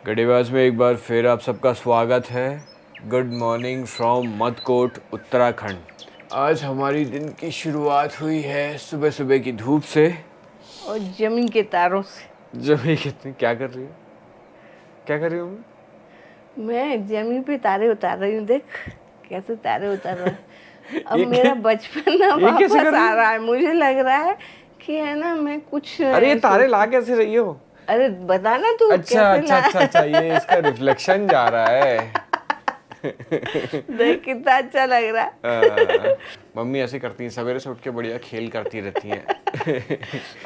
गढ़ीबाज में एक बार फिर आप सबका स्वागत है। Good morning from Madkot Uttarakhand. आज हमारी दिन की शुरुआत हुई है सुबह सुबह की धूप से और जमीन के तारों से। जमीन कितनी क्या कर रही हो? क्या कर रही हो? मैं जमीन पे तारे उतार रही हूँ। देख कैसे तारे उतार रहा है। अब मेरा बचपन ना वापस आ रहा है। मुझे लग रहा है कि है ना मैं कुछ। अरे ये तारे ला कैसे रही हो? अरे बता ना तू। अच्छा ये इसका रिफ्लेक्शन जा रहा है। देख कितना अच्छा लग रहा है। मम्मी ऐसे करती हैं, सवेरे से उठ के बढ़िया खेल करती रहती हैं।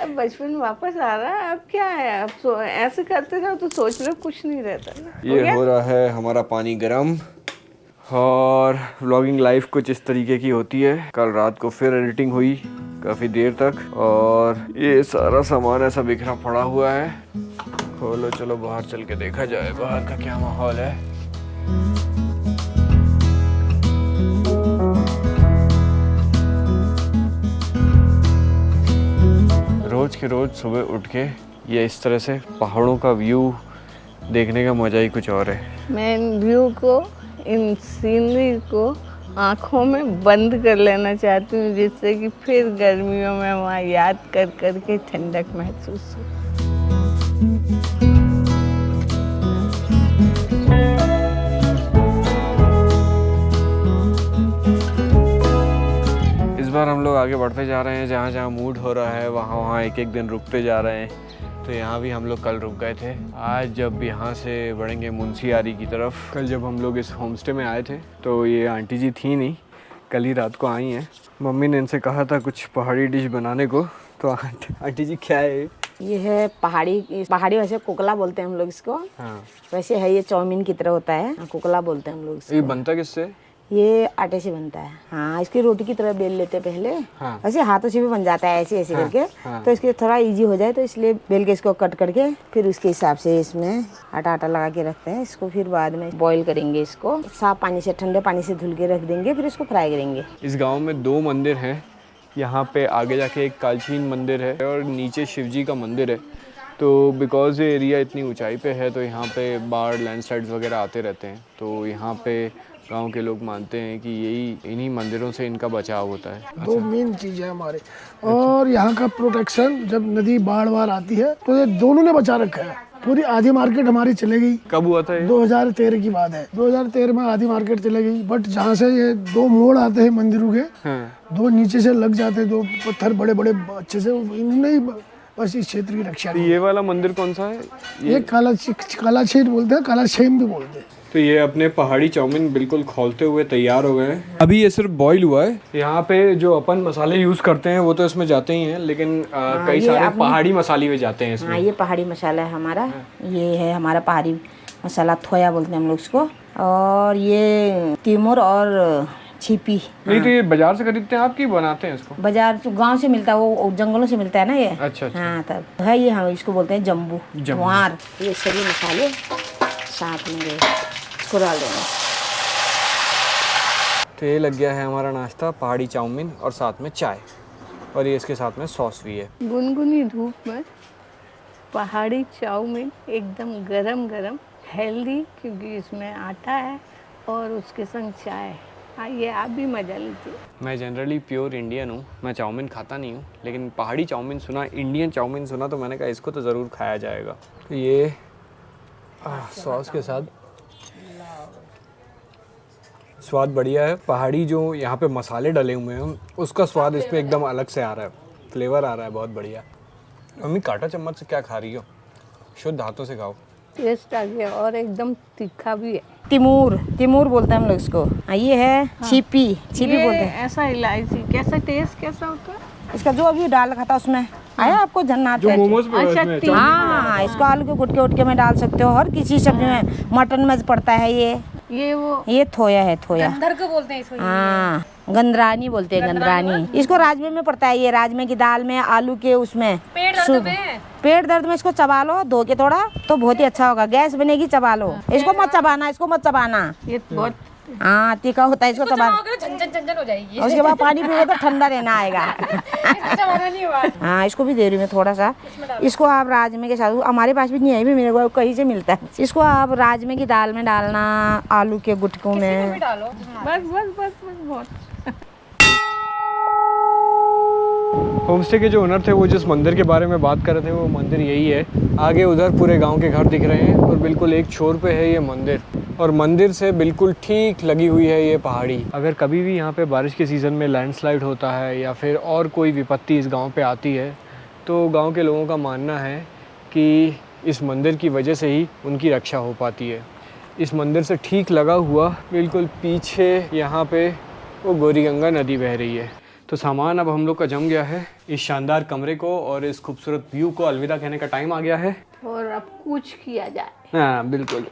अब बचपन वापस आ रहा है। अब क्या है, अब ऐसे करते रहो तो सोच लो कुछ नहीं रहता ना। ये हो रहा है हमारा पानी गरम और व्लॉगिंग लाइफ कुछ इस तरीके की होती है। कल रात को फिर एडिटिंग हुई काफ़ी देर तक और ये सारा सामान ऐसा बिखरा पड़ा हुआ है। खोलो चलो बाहर चल के देखा जाए बाहर का क्या माहौल है। रोज़ के रोज़ सुबह उठ के ये इस तरह से पहाड़ों का व्यू देखने का मज़ा ही कुछ और है। मैं इन व्यू को, इन सीनरी को आँखों में बंद कर लेना चाहती हूँ, जिससे कि फिर गर्मियों में वहाँ याद कर कर के ठंडक महसूस हो। इस बार हम लोग आगे बढ़ते जा रहे हैं, जहाँ जहाँ मूड हो रहा है वहाँ वहाँ एक एक दिन रुकते जा रहे हैं। तो यहाँ भी हम लोग कल रुक गए थे। आज जब यहाँ से बढ़ेंगे मुंशियारी की तरफ। कल जब हम लोग इस होमस्टे में आए थे तो ये आंटी जी थी नहीं, कल ही रात को आई हैं। मम्मी ने इनसे कहा था कुछ पहाड़ी डिश बनाने को। तो आंटी जी क्या है ये? है पहाड़ी वैसे कोकला बोलते हैं हम लोग इसको। हाँ। वैसे है ये चाउमीन की तरह होता है, कोकला बोलते हैं हम लोग इसको। ये बनता किससे? ये आटे से बनता है। हाँ, इसकी रोटी की तरह बेल लेते हैं पहले। हाँ। ऐसे हाथों से भी बन जाता है ऐसे ऐसे हाँ। करके। हाँ। तो इसके थोड़ा इजी हो जाए तो इसलिए बेल के इसको कट करके फिर उसके हिसाब से इसमें आटा लगा के रखते हैं। इसको फिर बाद में बॉईल करेंगे। इसको साफ पानी से, ठंडे पानी से धुल के रख देंगे, फिर इसको फ्राई करेंगे। इस गाँव में 2 मंदिर हैं। यहाँ पे आगे जाके एक कालचीन मंदिर है और नीचे शिवजी का मंदिर है। तो बिकॉज़ ये एरिया इतनी ऊंचाई पे है तो यहाँ पे बाढ़, लैंडस्लाइड्स वगैरह आते रहते हैं। तो यहाँ पे गांव के लोग मानते हैं कि इन्हीं मंदिरों से इनका बचाव होता है। 2 मेन चीज़ है हमारे। और यहाँ का प्रोटेक्शन, जब नदी बाढ़ आती है तो ये दोनों ने बचा रखा है। पूरी आधी मार्केट हमारी चले गई। कब हुआ था ये? 2013 की बात है। 2013 में आधी मार्केट चले गई। बट जहाँ से ये 2 मोड़ आते हैं मंदिरों के, हाँ। 2 नीचे से लग जाते हैं, 2 पत्थर बड़े बड़े अच्छे से, इन्होंने ही बस इस क्षेत्र की रक्षा की। ये वाला मंदिर कौन सा है? ये कालाछेद बोलते हैं, कालाछेम भी बोलते हैं। तो ये अपने पहाड़ी चाउमीन बिल्कुल खौलते हुए तैयार हो गए हैं। अभी ये सिर्फ बॉईल हुआ है। यहाँ पे जो अपन मसाले यूज करते हैं वो तो इसमें जाते ही हैं, लेकिन कई सारे पहाड़ी मसाले भी जाते हैं इसमें। हाँ, ये पहाड़ी मसाला है हमारा। ये है हमारा पहाड़ी मसाला, थोया बोलते हैं हम लोग इसको। और ये तिमुर और छिपी। नहीं तो ये बाजार से खरीदते हैं आप कि बनाते हैं इसको? बाजार तो गांव से मिलता है, वो जंगलों से मिलता है ना ये। अच्छा। हाँ, तब है ये। हम इसको बोलते हैं जम्बू, ज्वार। ये सभी मसाले साथ में इसको डाल देंगे। तो ये लग गया है हमारा नाश्ता, पहाड़ी चाउमीन और साथ में चाय, और ये इसके साथ में सॉस भी है। गुनगुनी धूप में पहाड़ी चाउमीन एकदम गरम गरम, हेल्दी, क्योंकि इसमें आटा है और उसके संग चाय। आइए आप भी मज़ा लीजिए। मैं जनरली प्योर इंडियन हूँ, मैं चाउमीन खाता नहीं हूँ, लेकिन पहाड़ी चाउमीन सुना, इंडियन चाउमीन सुना तो मैंने कहा इसको तो ज़रूर खाया जाएगा। तो ये सॉस के साथ स्वाद बढ़िया है। पहाड़ी जो यहाँ पे मसाले डले हुए हैं उसका स्वाद इस पे एकदम अलग से आ रहा है, फ्लेवर आ रहा है बहुत बढ़िया। मम्मी कांटा चम्मच से क्या खा रही हो? शुद्ध हाथों से खाओ। टेस्ट आ गया और एकदम तीखा भी है। तिमुर बोलते हैं हम लोग इसको। ये है छिपी बोलते हैं। ऐसा इलायची कैसा टेस्ट कैसा होता है इसका? जो अभी डाल रखा था उसमें आया आपको जन्नत। जो मोमोज पे अच्छा, हाँ, इसको आलू के गुटके में डाल सकते हो, हर किसी सब्जी में। मटन में पड़ता है ये थोया है, थोया। गंदर को बोलते हैं इसको। हाँ, गंदरानी बोलते हैं, गंदरानी। इसको राजमे में पड़ता है। ये राजमे की दाल में, आलू के उसमें। पेट दर्द में इसको चबा लो धो के थोड़ा, तो बहुत ही अच्छा होगा। गैस बनेगी, चबा लो। इसको मत चबाना, इसको मत चबाना। ये बहुत हाँ तीखा होता है इसको तो झंझन हो जाएगी। उसके बाद पानी पियो तो ठंडा रहना आएगा। नहीं हुआ। हाँ इसको भी दे रही हूँ मैं थोड़ा सा। इसको आप राजमे के साथ, हमारे पास भी नहीं है, भी मेरे को कहीं से मिलता है। इसको आप राजमे की दाल में डालना, आलू के गुटकों में डालो। बस बस बस बस बहुत। होमस्टे के जो ओनर थे वो जिस मंदिर के बारे में बात कर रहे थे वो मंदिर यही है। आगे उधर पूरे गांव के घर दिख रहे हैं और बिल्कुल एक छोर पे है ये मंदिर, और मंदिर से बिल्कुल ठीक लगी हुई है ये पहाड़ी। अगर कभी भी यहाँ पे बारिश के सीज़न में लैंडस्लाइड होता है या फिर और कोई विपत्ति इस गांव पे आती है तो गांव के लोगों का मानना है कि इस मंदिर की वजह से ही उनकी रक्षा हो पाती है। इस मंदिर से ठीक लगा हुआ बिल्कुल पीछे यहाँ पे वो गौरीगंगा नदी बह रही है। तो सामान अब हम लोग का जम गया है। इस शानदार कमरे को और इस खूबसूरत व्यू को अलविदा कहने का टाइम आ गया है और अब कुछ किया जाए। हाँ बिल्कुल।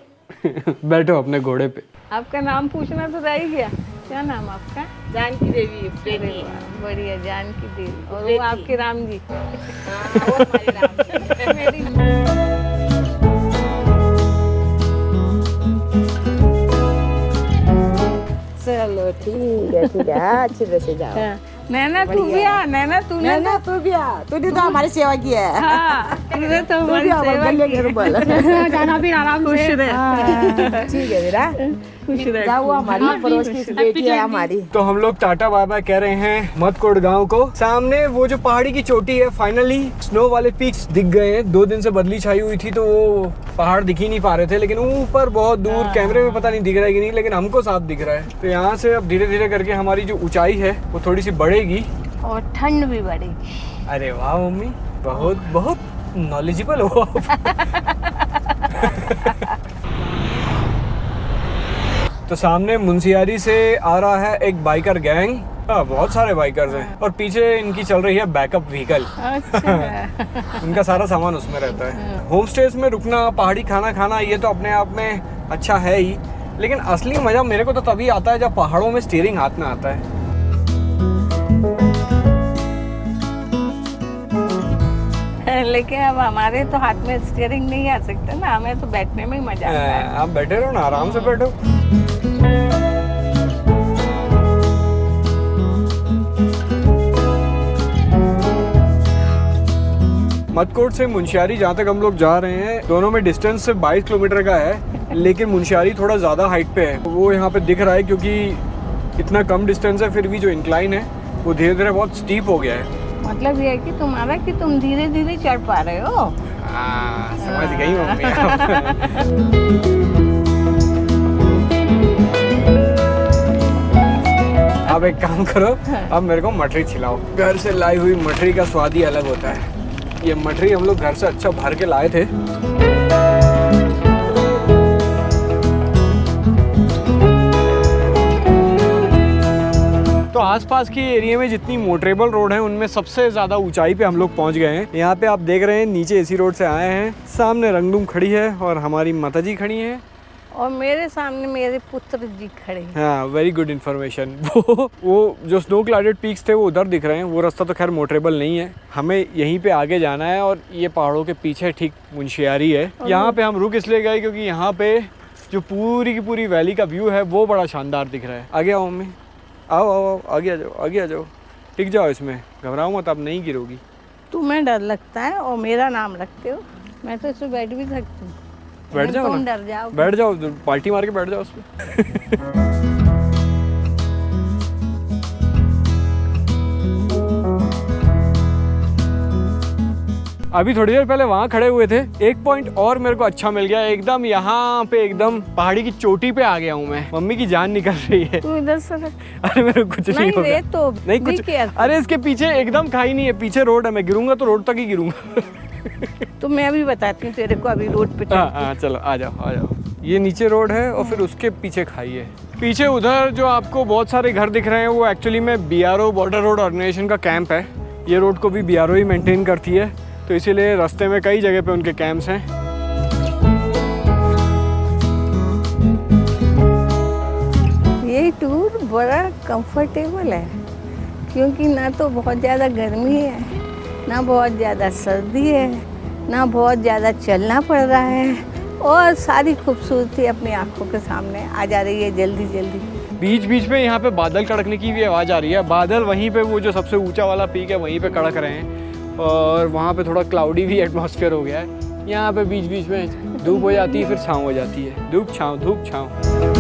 बैठो अपने घोड़े पे। आपका नाम पूछना तो रह ही गया, क्या नाम आपका? जानकी देवी। अरे वाह, बढ़िया, जानकी देवी। और वो आपके राम जी। चलो ठीक है, अच्छे से जाओ। नैना तू भी आ, नैना तूने ना तू भी आ, तूने तो हमारी सेवा की है। हाँ, तूने तो तू हमारी भी आ, सेवा गले की। के बोल। खाना भी आराम खुश से। रहे, ठीक है बेटा, खुश रहे। जाओ, हमारी पड़ोस की बेटी है हमारी। तो हम लोग टाटा बाय बाय कह रहे हैं मतकोट गांव को। सामने वो जो पहाड़ी की चोटी है, फाइनली स्नो वाले पीक्स दिख गए हैं। 2 दिन से बदली छाई हुई थी तो वो पहाड़ दिख ही नहीं पा रहे थे, लेकिन ऊपर बहुत दूर कैमरे में पता नहीं दिख रहा है कि नहीं, लेकिन हमको साफ दिख रहा है। तो यहाँ से अब धीरे धीरे करके हमारी जो ऊंचाई है वो थोड़ी सी बढ़ेगी और ठंड भी बढ़ेगी। अरे वाह मम्मी, बहुत बहुत नॉलेजेबल हो आप। तो सामने मुंशियारी से आ रहा है एक बाइकर गैंग। बहुत सारे बाइकर्स हैं और पीछे इनकी चल रही है बैकअप व्हीकल। अच्छा। उनका सारा सामान उसमें रहता है। होम स्टेज में रुकना, पहाड़ी खाना खाना, ये तो अपने आप में अच्छा है ही, लेकिन असली मजा मेरे को तो तभी आता है जब पहाड़ों में स्टीयरिंग हाथ में आता है। लेकिन अब हमारे तो हाथ में स्टीयरिंग नहीं आ सकता ना, हमें तो बैठने में ही मजा आता है। आप बैठे रहो ना, आराम से बैठो। मतकोट से मुंशियारी जहाँ तक हम लोग जा रहे हैं, दोनों में डिस्टेंस सिर्फ 22 किलोमीटर का है, लेकिन मुंशियारी थोड़ा ज़्यादा हाइट पे है। वो यहाँ पे दिख रहा है क्योंकि इतना कम डिस्टेंस है, फिर भी जो इंक्लाइन है वो धीरे धीरे बहुत स्टीप हो गया है। मतलब ये है कि तुम्हारा कि तुम धीरे धीरे चढ़ पा रहे हो। समझ गई मम्मी। अब एक काम करो, अब मेरे को मठरी खिलाओ। घर से लाई हुई मठरी का स्वाद ही अलग होता है। ये मठरी हम लोग घर से अच्छा भर के लाए थे। तो आसपास के एरिया में जितनी मोटरेबल रोड है उनमें सबसे ज़्यादा ऊंचाई पे हम लोग पहुंच गए हैं। यहाँ पे आप देख रहे हैं नीचे एसी रोड से आए हैं, सामने रंगदूम खड़ी है और हमारी माता जी खड़ी हैं और मेरे सामने मेरे पुत्र जी खड़े हैं। हाँ, वेरी गुड इन्फॉर्मेशन। वो जो स्नो क्लाउडेड पीक्स थे वो उधर दिख रहे हैं। वो रास्ता तो खैर मोटरेबल नहीं है, हमें यहीं पे आगे जाना है और ये पहाड़ों के पीछे ठीक मुंशियारी है। यहाँ पे हम रुक इसलिए गए क्योंकि यहाँ पे जो पूरी की पूरी वैली का व्यू है वो बड़ा शानदार दिख रहा है। आगे आओ मम्मी, आओ आओ आओ, आगे आ जाओ, आगे आ जाओ, टिक जाओ इसमें, घबराओ मत, अब नहीं गिरोगी। तुम्हें डर लगता है और मेरा नाम रखते हो, मैं तो इसमें बैठ भी सकती हूँ। बैठ जाओ तुम ना, डर जाओ, बैठ जाओ, पार्टी मार के बैठ जाओ उसमें। अभी थोड़ी देर पहले वहाँ खड़े हुए थे, एक पॉइंट और मेरे को अच्छा मिल गया एकदम। यहाँ पे एकदम पहाड़ी की चोटी पे आ गया हूँ मैं। मम्मी की जान निकल रही है। तू इधर से रख। अरे मेरे को कुछ नहीं होगा। तो नहीं कुछ। अरे इसके पीछे एकदम खाई नहीं है, पीछे रोड है, मैं गिरूंगा तो रोड तक ही गिरूंगा। तो मैं भी बताती हूँ तेरे को, अभी रोड पे हाँ चलो आ जाओ आ जाओ। ये नीचे रोड है और फिर उसके पीछे खाई है। पीछे उधर जो आपको बहुत सारे घर दिख रहे हैं वो एक्चुअली में BRO बॉर्डर रोड ऑर्गेनाइजेशन का कैंप है। ये रोड को भी BRO ही मेंटेन करती है, तो इसीलिए रास्ते में कई जगह पे उनके कैंप्स हैं। ये टूर बड़ा कंफर्टेबल है क्योंकि ना तो बहुत ज़्यादा गर्मी है, ना बहुत ज़्यादा सर्दी है, ना बहुत ज़्यादा चलना पड़ रहा है और सारी खूबसूरती अपनी आंखों के सामने आ जा रही है जल्दी जल्दी। बीच बीच में यहाँ पे बादल कड़कने की भी आवाज़ आ रही है। बादल वहीं पे वो जो सबसे ऊंचा वाला पीक है वहीं पे कड़क रहे हैं और वहाँ पे थोड़ा क्लाउडी भी एटमॉस्फेयर हो गया है। यहाँ पे बीच बीच में धूप हो जाती है, फिर छाँव हो जाती है, धूप छाँव धूप छाँव।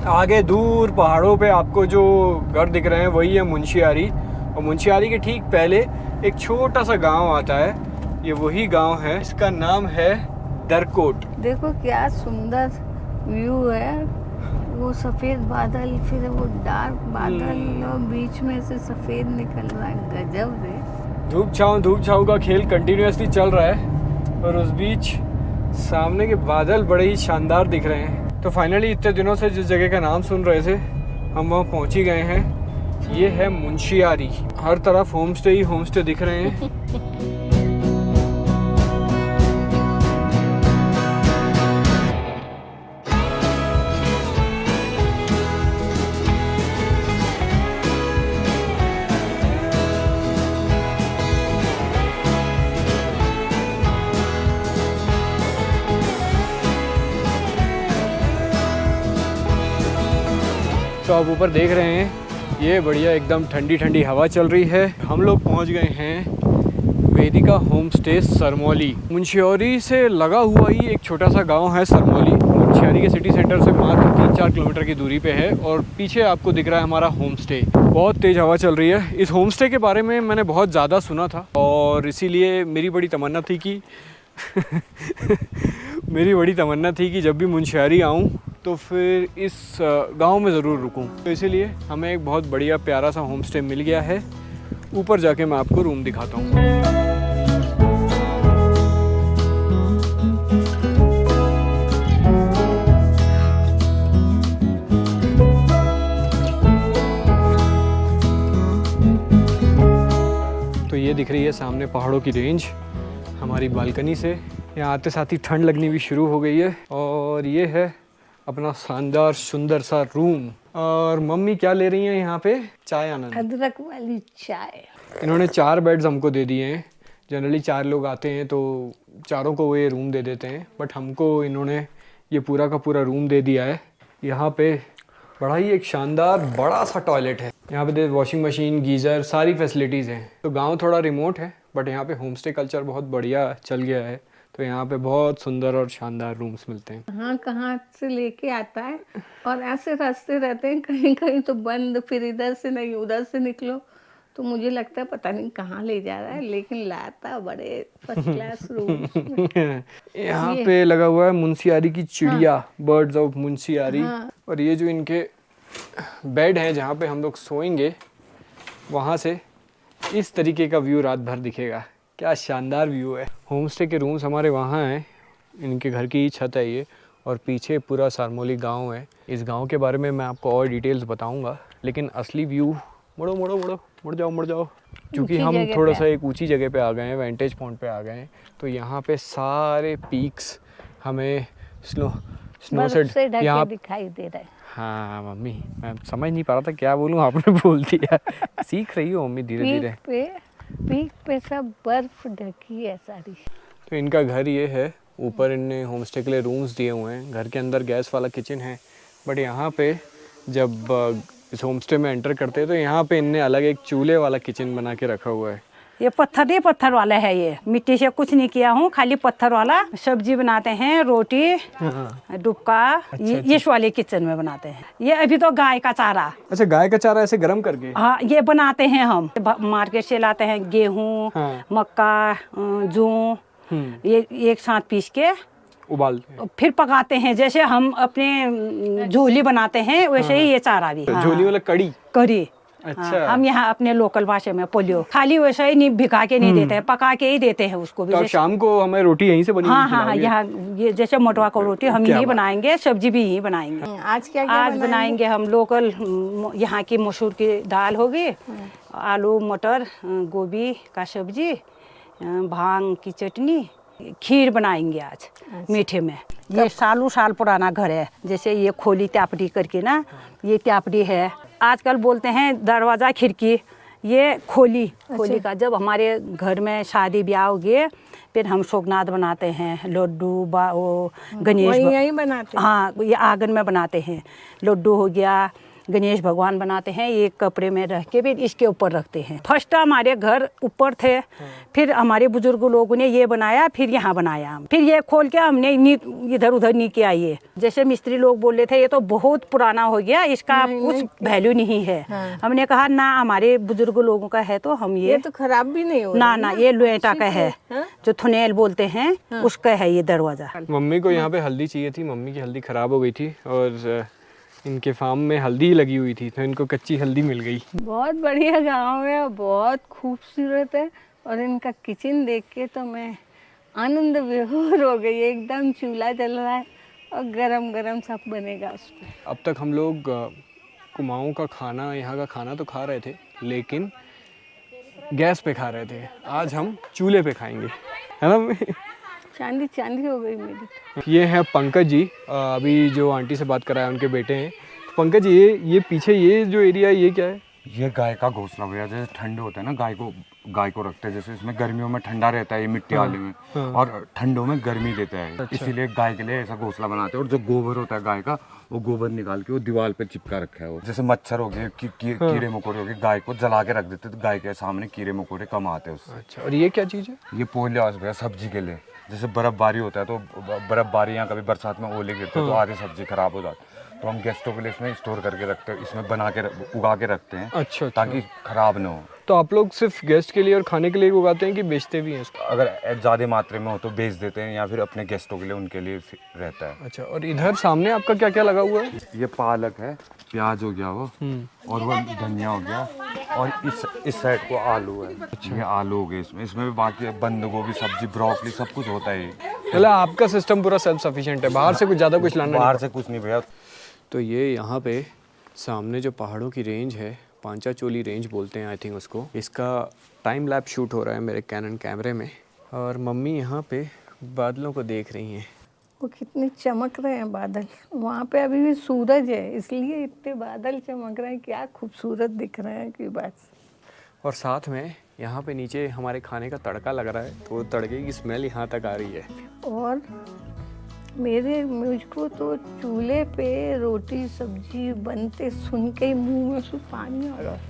आगे दूर पहाड़ों पे आपको जो घर दिख रहे हैं वही है मुंशियारी, और मुंशियारी के ठीक पहले एक छोटा सा गांव आता है। ये वही गांव है, इसका नाम है दरकोट। देखो क्या सुंदर व्यू है, वो सफेद बादल, फिर वो डार्क बादल और बीच में से सफेद निकल रहा है। गजब है। धूप छाँव का खेल कंटिन्यूअसली चल रहा है और उस बीच सामने के बादल बड़े ही शानदार दिख रहे हैं। तो फाइनली इतने दिनों से जिस जगह का नाम सुन रहे थे हम वहाँ पहुँच ही गए हैं। ये है मुंशियारी। हर तरफ होम स्टे ही होम स्टे दिख रहे हैं। तो आप ऊपर देख रहे हैं ये बढ़िया एकदम ठंडी ठंडी हवा चल रही है। हम लोग पहुंच गए हैं वेदिका होम स्टे सरमौली। मुंशियारी से लगा हुआ ही एक छोटा सा गांव है सरमौली। मुंशियारी के सिटी सेंटर से मात्र 3-4 किलोमीटर की दूरी पे है और पीछे आपको दिख रहा है हमारा होम स्टे। बहुत तेज़ हवा चल रही है। इस होम स्टे के बारे में मैंने बहुत ज़्यादा सुना था और इसीलिए मेरी बड़ी तमन्ना थी कि जब भी मुंशियारी आऊँ तो फिर इस गांव में ज़रूर रुकूं। तो इसीलिए हमें एक बहुत बढ़िया प्यारा सा होम स्टे मिल गया है। ऊपर जाके मैं आपको रूम दिखाता हूँ। तो ये दिख रही है सामने पहाड़ों की रेंज हमारी बालकनी से। यहाँ आते साथ ही ठंड लगनी भी शुरू हो गई है। और ये है अपना शानदार सुंदर सा रूम। और मम्मी क्या ले रही हैं यहाँ पे? चाय आनंद, अदरक वाली चाय। इन्होंने 4 बेड्स हमको दे दिए हैं। जनरली 4 लोग आते हैं तो चारों को वो ये रूम दे देते हैं, बट हमको इन्होंने ये पूरा का पूरा रूम दे दिया है। यहाँ पे बड़ा ही एक शानदार बड़ा सा टॉयलेट है। यहाँ पे वॉशिंग मशीन, गीज़र, सारी फैसिलिटीज़ हैं। तो गाँव थोड़ा रिमोट है बट यहाँ पे होम स्टे कल्चर बहुत बढ़िया चल गया है। तो यहाँ पे बहुत सुंदर और शानदार रूम्स मिलते हैं। कहाँ से लेके आता है और ऐसे रास्ते रहते हैं कहीं कहीं तो बंद, फिर इधर से नहीं उधर से निकलो, तो मुझे लगता है पता नहीं कहाँ ले जा रहा है, लेकिन लाता बड़े फर्स्ट क्लास रूम। यहाँ पे लगा हुआ है मुंशियारी की चिड़िया, बर्ड्स ऑफ मुंशियारी। और ये जो इनके बेड हैं जहाँ पे हम लोग सोएंगे, वहाँ से इस तरीके का व्यू रात भर दिखेगा। क्या शानदार व्यू है। होम स्टे के रूम्स हमारे वहाँ हैं, इनके घर की छत है ये, और पीछे पूरा सरमौली गांव है। इस गांव के बारे में मैं आपको और डिटेल्स बताऊंगा, लेकिन असली व्यू मुड़ जाओ क्योंकि हम थोड़ा सा एक ऊंची जगह पे आ गए हैं, वेंटेज पॉइंट पे आ गए हैं। तो यहाँ पे सारे पीक्स हमें स्नो से यहाँ दिखाई दे रहा है। हाँ मम्मी, मैं समझ नहीं पा रहा था क्या बोलूँ, आपने बोल दिया। सीख रही हो मम्मी धीरे धीरे। पीक पे सब बर्फ ढकी है सारी। तो इनका घर ये है। ऊपर इनने होम स्टे के लिए रूम्स दिए हुए हैं। घर के अंदर गैस वाला किचन है, बट यहाँ पे जब इस होम स्टे में एंटर करते हैं तो यहाँ पे इनने अलग एक चूल्हे वाला किचन बना के रखा हुआ है। ये पत्थर वाला है। ये मिट्टी से कुछ नहीं किया हूँ, खाली पत्थर वाला। सब्जी बनाते हैं, रोटी, डुबका, इस वाले किचन में बनाते हैं। ये अभी तो गाय का चारा। अच्छा, गाय का चारा ऐसे गरम करके? हाँ, ये बनाते हैं हम। मार्केट से लाते हैं गेहूँ, मक्का, जौ, ये एक साथ पीस के उबालते हैं, फिर पकाते हैं। जैसे हम अपने झोली बनाते हैं वैसे ही ये चारा भी। झोली वाला कड़ी। अच्छा। हम यहाँ अपने लोकल भाषा में पोलियो, खाली वैसा ही नहीं भिगा के नहीं देते हैं, पका के ही देते हैं उसको भी। तो शाम को हमें रोटी यहीं से बनी? हाँ, यहाँ ये जैसे मटवा को रोटी हम यही बनाएंगे, सब्जी भी यही बनाएंगे। आज बनाएंगे हम लोकल यहाँ की मसूर की दाल होगी, आलू मटर गोभी का सब्जी, भांग की चटनी, खीर बनाएंगे आज मीठे में। ये सालों साल पुराना घर है। जैसे ये खोली त्यापड़ी करके ना, ये त्यापड़ी है। आजकल बोलते हैं दरवाज़ा खिड़की, ये खोली का। जब हमारे घर में शादी ब्याह हो गए फिर हम सोगनाथ बनाते हैं, लड्डू वो गणेश यही बनाते हैं? हाँ, ये आंगन में बनाते हैं। लड्डू हो गया, गणेश भगवान बनाते हैं, एक कपड़े में रख के फिर इसके ऊपर रखते हैं। फर्स्ट हमारे घर ऊपर थे, फिर हमारे बुजुर्ग लोगों ने ये बनाया, फिर यहाँ बनाया, फिर ये खोल के हमने इधर उधर नहीं किया। ये जैसे मिस्त्री लोग बोल रहे थे ये तो बहुत पुराना हो गया, इसका कुछ वैल्यू नहीं है। हमने कहा ना, हमारे बुजुर्ग लोगों का है तो हम ये तो खराब भी नहीं हो ना, ये लोहेटा का है, जो थुनेल बोलते हैं उसका है ये दरवाजा। मम्मी को यहाँ पे हल्दी चाहिए थी, मम्मी की हल्दी ख़राब हो गई थी और इनके फार्म में हल्दी लगी हुई थी तो इनको कच्ची हल्दी मिल गई। बहुत बढ़िया गांव है, बहुत खूबसूरत है। और इनका किचन देख के तो मैं आनंद विभोर हो गई। एकदम चूल्हा जल रहा है और गरम गरम सब बनेगा उस पर। अब तक हम लोग कुमाऊँ का खाना, यहाँ का खाना तो खा रहे थे लेकिन गैस पे खा रहे थे। आज हम चूल्हे पे खाएंगे, है ना मम्मी? चांदी चांदी हो गई मेरी। ये है पंकज जी, अभी जो आंटी से बात कराया उनके बेटे हैं। तो पंकज जी, ये पीछे ये जो एरिया है ये क्या है? ये गाय का घोंसला भैया। जैसे ठंड होता है ना, गाय को रखते हैं। जैसे इसमें गर्मियों में ठंडा रहता है ये मिट्टी वाले में, और ठंडों में गर्मी देता है। अच्छा। इसीलिए गाय के लिए ऐसा घोंसला बनाते हैं। और जो गोबर होता है गाय का, वो गोबर निकाल के वो दीवार पे चिपका रखा है। वो जैसे मच्छर हो गए, कीड़े मकोड़े हो गए, गाय को जला के रख देते तो गाय के सामने कीड़े मकोड़े कम आते हैं उससे। अच्छा, और ये क्या चीज़ है? ये पोलियास भैया, सब्जी के लिए। जैसे बर्फबारी होता है तो बर्फबारी या कभी बरसात में ओले गिरते हैं तो आधी सब्जी खराब हो जाती है, तो हम गेस्टों के लिए इसमें स्टोर करके रखते हैं, इसमें बना के उगा के रखते हैं। अच्छा। ताकि खराब ना हो। तो आप लोग सिर्फ गेस्ट के लिए और खाने के लिए उगाते हैं कि बेचते भी हैं इसको? अगर ज़्यादा मात्रा में हो तो बेच देते हैं, या फिर अपने गेस्टों के लिए, उनके लिए रहता है। अच्छा, और इधर सामने आपका क्या क्या लगा हुआ है? ये पालक है, प्याज हो गया वो, और वो धनिया हो गया, और इस साइड को आलू है। ये आलू हो गए इसमें भी बाकी बंद गोभी, सब्जी, ब्रोकली सब कुछ होता है। मतलब आपका सिस्टम पूरा सेल्फ सफिशिएंट है, बाहर से कुछ ज़्यादा कुछ लाना बाहर से कुछ नहीं भैया। तो ये यहाँ पे सामने जो पहाड़ों की रेंज है, पांचाचोली रेंज बोलते हैं आई थिंक उसको, इसका टाइम लैप शूट हो रहा है मेरे कैनन कैमरे में। और मम्मी यहाँ पे बादलों को देख रही हैं। वो कितने चमक रहे हैं बादल। वहाँ पे अभी भी सूरज है, इसलिए इतने बादल चमक रहे हैं। क्या खूबसूरत दिख रहे हैं कि बस। और साथ में यहाँ पे नीचे हमारे खाने का तड़का लग रहा है, तो तड़के की स्मेल यहाँ तक आ रही है। और मुझको तो चूल्हे पे रोटी सब्जी बनते सुन के ही मुंह में से पानी आ रहा है।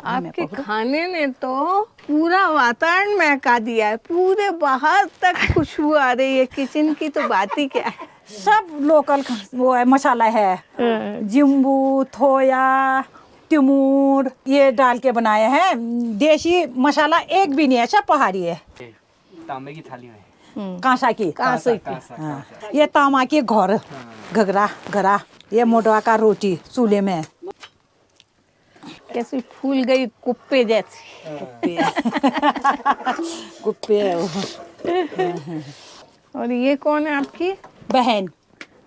आपके खाने ने तो पूरा वातावरण महका दिया है, पूरे बाहर तक खुशबू आ रही है। किचन की तो बात ही क्या है। सब लोकल वो है, मसाला है, जिम्बू, थोया, तिमूर, ये डाल के बनाया है। देसी मसाला एक भी नहीं है, सब पहाड़ी है। तांबे की थाली में, कांसा की। हाँ। ये तामा की घर, घरा, ये मोटवा का रोटी चूल्हे में। कैसे फूल गई कुप्पे जैसी। कुप्पे है वो। और ये कौन है आपकी बहन?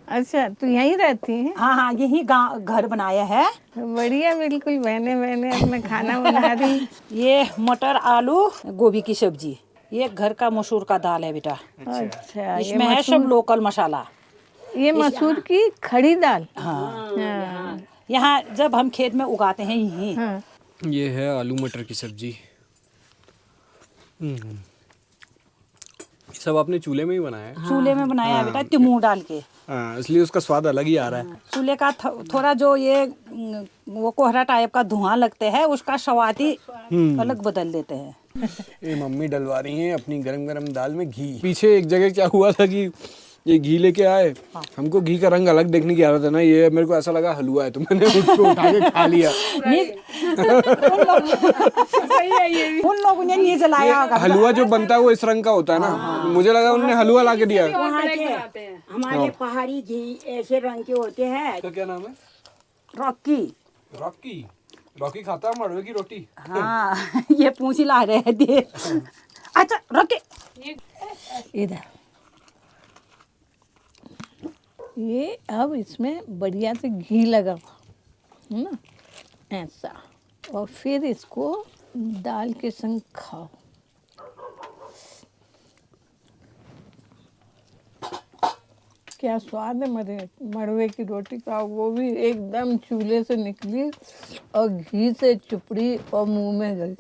अच्छा, तो यहीं रहती हैं? हाँ, यही घर बनाया है। बढ़िया, बिल्कुल बहने अपना खाना बना रही। ये मटर, आलू, गोभी की सब्जी। ये घर का मसूर का दाल है बेटा। अच्छा, इसमें है सब लोकल मसाला। ये मसूर की खड़ी दाल। हाँ। यहाँ जब हम खेत में उगाते हैं यही। हाँ। ये है आलू मटर की सब्जी। सब आपने चूल्हे में ही बनाया है? चूल्हे में बनाया है बेटा, तिमूर डाल के। हाँ, इसलिए उसका स्वाद अलग ही आ रहा है। चूल्हे का थोड़ा जो ये वो कोहरा टाइप का धुआं लगते है, उसका स्वाद ही अलग बदल देते हैं। ये मम्मी डलवा रही हैं अपनी गरम गरम दाल में घी। पीछे एक जगह क्या हुआ था कि ये घी लेके आए, हमको घी का रंग अलग देखने की आदत है ना, ये मेरे को ऐसा लगा हलवा है, तो मैंने उसको उठा के खा लिया। उन लोगों ने नहीं जलाया होगा। हलवा जो बनता है वो इस रंग का होता है ना, मुझे लगा उन्होंने हलवा ला के दिया है। हमारे पहाड़ी घी ऐसे रंग के होते हैं। तो क्या नाम है? रॉकी। रॉकी। रॉकी खाता है मड़वे की रोटी। हाँ ये पूछ ही ला रहे थे। अच्छा रोके इधर ये अब इसमें बढ़िया से घी लगा है ना, ऐसा, और फिर इसको दाल के संग खाओ। क्या स्वाद है मड़वे की रोटी का, वो भी एकदम चूल्हे से निकली और घी से चुपड़ी और मुंह में गई,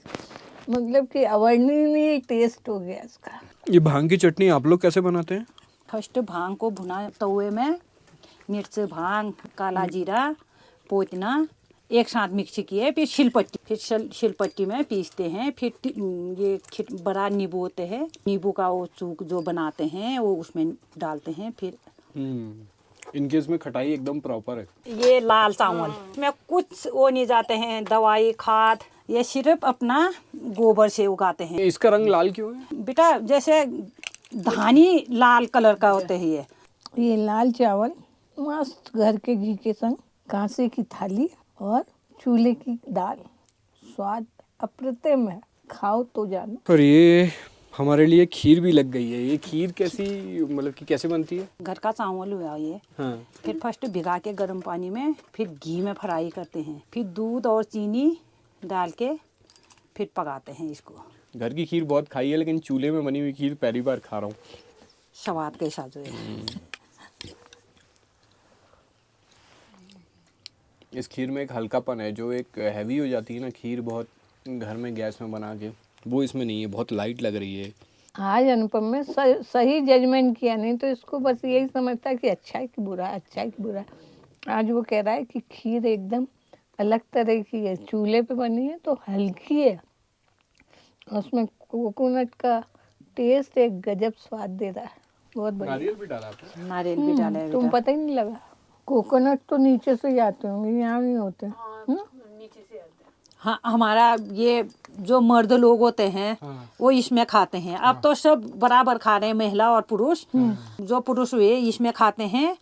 मतलब कि अवर्णनीय टेस्ट हो गया इसका। ये भांग की चटनी आप लोग कैसे बनाते हैं? फर्स्ट भांग को भुना तवे में, मिर्च, भांग, काला जीरा, पोतना एक साथ मिक्स किए, फिर शिलपट्टी में पीसते हैं। फिर ये बड़ा नींबू होते हैं, नींबू का वो चूक जो बनाते हैं वो उसमें डालते हैं। फिर इनके इसमें खटाई एकदम प्रॉपर है। ये लाल चावल में कुछ वो नहीं जाते हैं, दवाई खाद, ये सिर्फ अपना गोबर से उगाते हैं। इसका रंग लाल क्यों है? बेटा जैसे धानी लाल कलर का होते हैं। ये लाल चावल मस्त घर के घी के संग, कांसे की थाली और चूल्हे की दाल, स्वाद अप्रतिम है, खाओ तो जानो। पर ये हमारे लिए खीर भी लग गई है। ये खीर कैसी, मतलब कि कैसे बनती है? घर का चावल हुआ ये। हाँ। फिर फर्स्ट भिगा के गर्म पानी में, फिर घी में फ्राई करते हैं, फिर दूध और चीनी डाल के फिर पकाते हैं इसको। घर की खीर बहुत खाई है, लेकिन चूल्हे में बनी हुई खीर पहली बार खा रहा हूँ। स्वाद के साथ जो है। इस खीर में एक हल्कापन है, जो एक हैवी हो जाती है ना खीर बहुत घर में गैस में बना के, वो इसमें नहीं है, बहुत लाइट लग रही है। आज अनुपम में सही जजमेंट किया, नहीं तो इसको बस यही समझता कि अच्छा है कि बुरा है, अच्छा है कि बुरा है। आज वो कह रहा है कि खीर एकदम अलग तरह की है, चूल्हे पे बनी है तो हल्की है, उसमें कोकोनट का टेस्ट एक गजब स्वाद दे रहा है, बहुत बढ़िया। नारियल भी डाला आपने? नारियल भी डाला है तुम बेटा। पता ही नहीं लगा। कोकोनट तो नीचे से ही आते होंगे, यहाँ नहीं होते। हाँ हमारा ये जो मर्द लोग होते हैं वो इसमें खाते हैं। अब तो सब बराबर खा रहे हैं, महिला और पुरुष। जो पुरुष हुए इसमें खाते हैं,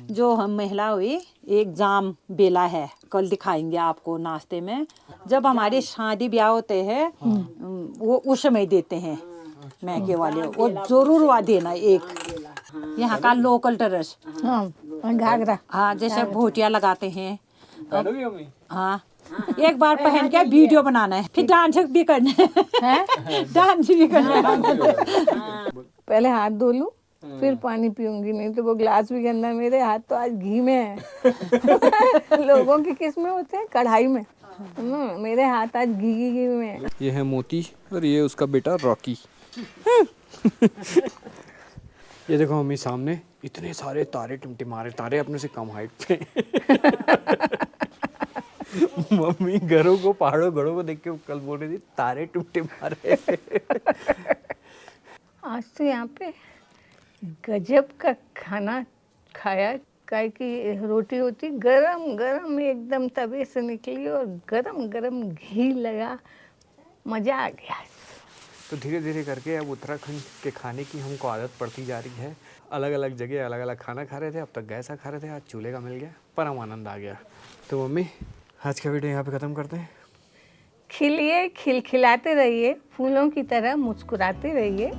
जो हम महिला हुई एक जाम बेला है, कल दिखाएंगे आपको नाश्ते में। जब हमारे शादी ब्याह होते हैं वो उस समय देते हैं मैके वाले, वो जरूर वहाँ देना एक। यहाँ का लोकल ड्रेस, हाँ घाघरा, हाँ जैसे भोटिया लगाते हैं। पहनोगी अम्मी? हाँ एक बार पहन के वीडियो बनाना है, फिर डांस भी करना है। डांस भी करना है। पहले हाथ धो लूं फिर पानी पीऊंगी, नहीं तो वो ग्लास भी गंदा। मेरे हाथ तो आज घी में है। लोगों के किस में होते हैं? कढ़ाई में। मेरे हाथ आज घी में है। ये है मोती और ये उसका बेटा रॉकी। ये देखो मम्मी सामने इतने सारे तारे टिमटिमा रहे, तारे अपने से कम हाइट पे। मम्मी घरों को, पहाड़ों घरों को देख के कल बोल रही थी तारे टिमटिमा रहे। आज तो यहाँ पे गजब का खाना खाया, काय की रोटी होती गरम गरम एकदम तवे से निकली और गरम गरम घी लगा, मज़ा आ गया। तो धीरे धीरे करके अब उत्तराखंड के खाने की हमको आदत पड़ती जा रही है। अलग अलग जगह अलग अलग खाना खा रहे थे, अब तक गैस खा रहे थे, आज चूल्हे का मिल गया, परम आनंद आ गया। तो मम्मी आज का वीडियो यहाँ पे ख़त्म करते हैं। खिलिए, खिलखिलाते रहिए, फूलों की तरह मुस्कुराते रहिए,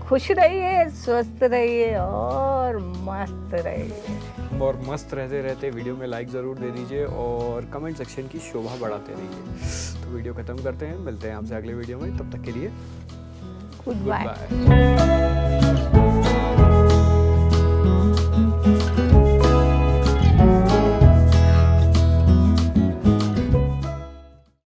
खुश रहिए, स्वस्थ रहिए और मस्त रहिए। और मस्त रहते रहते वीडियो में लाइक ज़रूर दे दीजिए और कमेंट सेक्शन की शोभा बढ़ाते रहिए। तो वीडियो ख़त्म करते हैं, मिलते हैं आपसे अगले वीडियो में, तब तक के लिए गुड बाय। बाय।